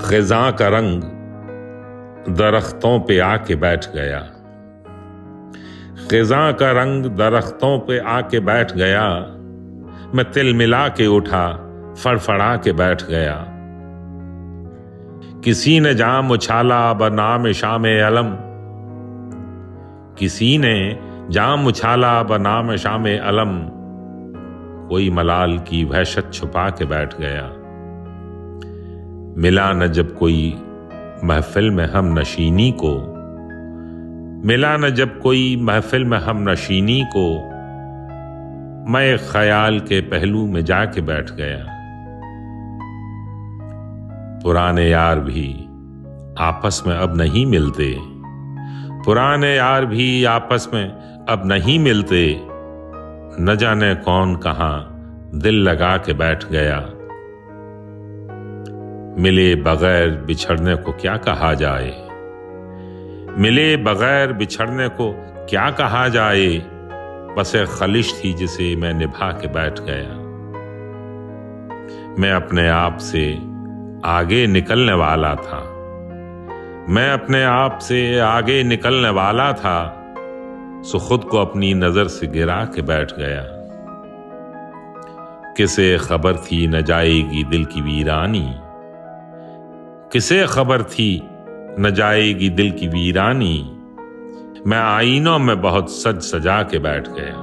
ख़िज़ां का रंग दरख्तों पे आके बैठ गया। ख़िज़ां का रंग दरख्तों पे आके बैठ गया। मैं तिल मिला के उठा, फड़फड़ा के बैठ गया। किसी ने जाम उछाला बनाम शाम अलम, किसी ने जाम उछाला बनाम शाम अलम। कोई मलाल की वहशत छुपा के बैठ गया। मिला न जब कोई महफिल में हम नशीनी को, मिला न जब कोई महफिल में हम नशीनी को, मैं एक ख्याल के पहलू में जाके बैठ गया। पुराने यार भी आपस में अब नहीं मिलते, पुराने यार भी आपस में अब नहीं मिलते। न जाने कौन कहां दिल लगा के बैठ गया। मिले बगैर बिछड़ने को क्या कहा जाए, मिले बगैर बिछड़ने को क्या कहा जाए। बस एक खलिश थी जिसे मैं निभा के बैठ गया। मैं अपने आप से आगे निकलने वाला था, मैं अपने आप से आगे निकलने वाला था। सो खुद को अपनी नजर से गिरा के बैठ गया। किसे खबर थी न जाएगी दिल की वीरानी, किसे खबर थी न जाएगी दिल की वीरानी। मैं आईनों में बहुत सज सजा के बैठ गया।